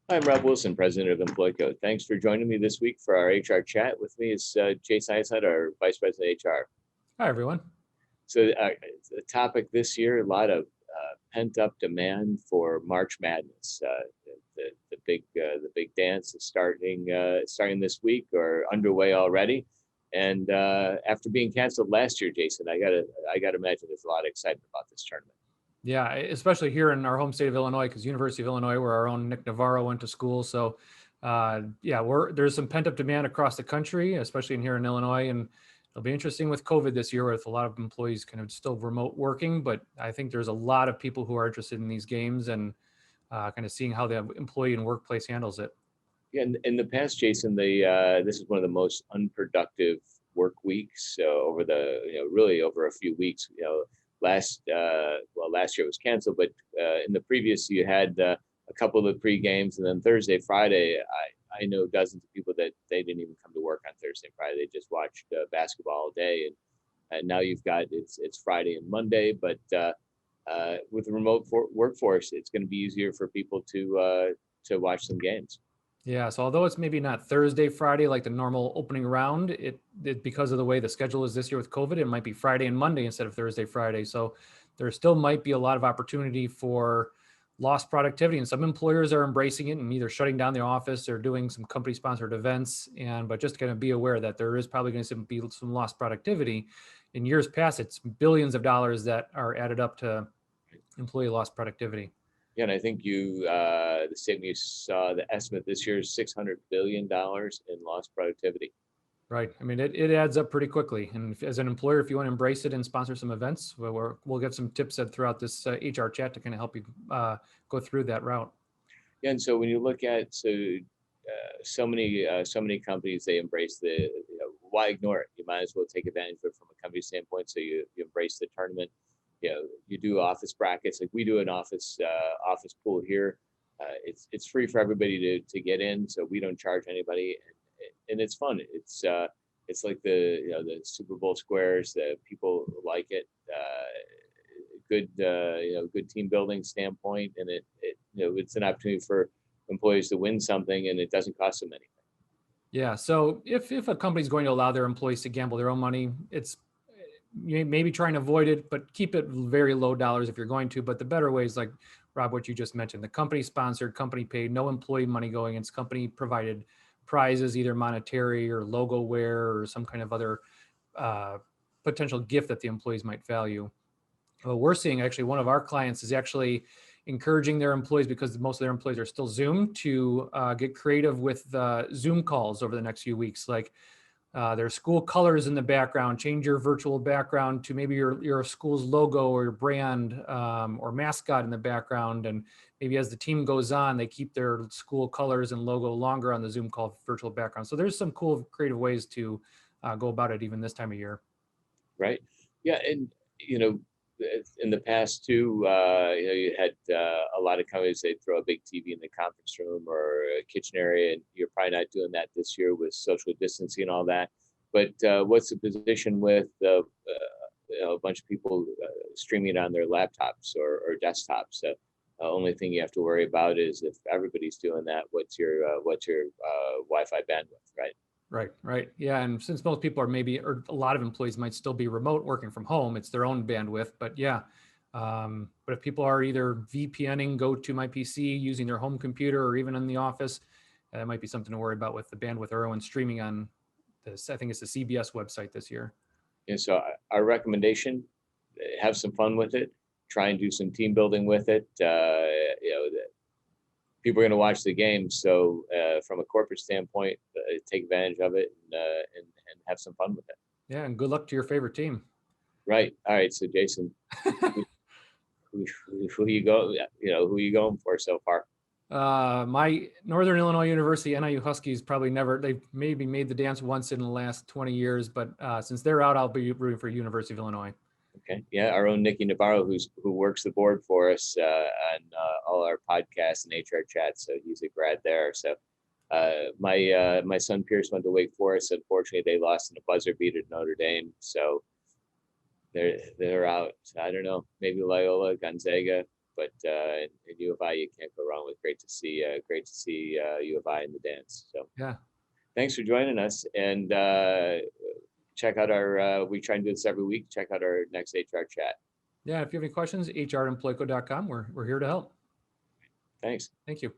I'm Rob Wilson, president of Employco. Thanks for joining me this week for our HR chat. With me is Jason Isett, our vice president of HR. Hi, everyone. So the topic this year, a lot of pent up demand for March Madness. The big dance is starting this week or underway already. And after being canceled last year, Jason, I gotta imagine there's a lot of excitement about this tournament. Yeah, especially here in our home state of Illinois, because University of Illinois, where our own Nick Navarro went to school. So, yeah, there's some pent up demand across the country, especially in here in Illinois, and it'll be interesting with COVID this year, with a lot of employees kind of still remote working. But I think there's a lot of people who are interested in these games and kind of seeing how the employee and workplace handles it. Yeah, in the past, Jason, this is one of the most unproductive work weeks. So over really over a few weeks. Last year it was canceled, but in the previous you had a couple of the pre games, and then Thursday, Friday. I know dozens of people that they didn't even come to work on Thursday and Friday. They just watched basketball all day, and now you've got it's Friday and Monday, but with the remote workforce, it's going to be easier for people to watch some games. Yeah, so although it's maybe not Thursday, Friday like the normal opening round, it because of the way the schedule is this year with COVID, it might be Friday and Monday instead of Thursday, Friday. So there still might be a lot of opportunity for lost productivity, and some employers are embracing it and either shutting down their office or doing some company sponsored events. But just going to be aware that there is probably going to be some lost productivity. In years past, it's billions of dollars that are added up to employee lost productivity. Yeah, and I think the statement you saw, the estimate this year is $600 billion in lost productivity. Right. I mean, it adds up pretty quickly. And as an employer, if you want to embrace it and sponsor some events, we'll get some tips throughout this HR chat to kind of help you go through that route. Yeah, and so when you look at so many companies, they embrace why ignore it? You might as well take advantage of it from a company standpoint. So you embrace the tournament. You do office brackets like we do an office pool here. It's free for everybody to get in, so we don't charge anybody, and it's fun. It's like the Super Bowl squares. The people like it. Good team building standpoint, and it's an opportunity for employees to win something, and it doesn't cost them anything. Yeah. So if a company's going to allow their employees to gamble their own money, it's maybe try and avoid it, but keep it very low dollars if you're going to. But the better ways, like Rob, what you just mentioned, the company sponsored, company paid, no employee money going. It's company provided prizes, either monetary or logo wear or some kind of other potential gift that the employees might value. Well, we're seeing actually one of our clients is actually encouraging their employees, because most of their employees are still Zoom, to get creative with Zoom calls over the next few weeks. Like their school colors in the background, change your virtual background to maybe your school's logo or your brand or mascot in the background. And maybe as the team goes on, they keep their school colors and logo longer on the Zoom call virtual background. So there's some cool creative ways to go about it even this time of year. Right. Yeah. And, in the past too, you had a lot of companies, they throw a big TV in the conference room or a kitchen area, and you're probably not doing that this year with social distancing and all that. But what's the position with a bunch of people streaming on their laptops or desktops? Only thing you have to worry about is if everybody's doing that, what's your Wi-Fi bandwidth, right? Right. Yeah. And since most people are or a lot of employees might still be remote working from home, it's their own bandwidth. But yeah. But if people are either VPNing, go to my PC using their home computer, or even in the office, that might be something to worry about with the bandwidth or when streaming on this. I think it's the CBS website this year. And so our recommendation, have some fun with it, try and do some team building with it. People are going to watch the game. So from a corporate standpoint, take advantage of it and have some fun with it. Yeah. And good luck to your favorite team. Right. All right. So Jason, who you go, who you going for so far? My Northern Illinois University NIU Huskies they've maybe made the dance once in the last 20 years, but since they're out, I'll be rooting for University of Illinois. Okay. Yeah. Our own Nikki Navarro, who works the board for us on all our podcasts and HR chats. So he's a grad there. So my son Pierce went to Wake Forest. Unfortunately, they lost in a buzzer beater to Notre Dame. So they're out. I don't know. Maybe Loyola, Gonzaga. but in U of I, you can't go wrong with. Great to see U of I in the dance. So Yeah. thanks for joining us, and check out our. We try and do this every week. Check out our next HR chat. Yeah. If you have any questions, hr@employco.com. We're here to help. Thanks. Thank you.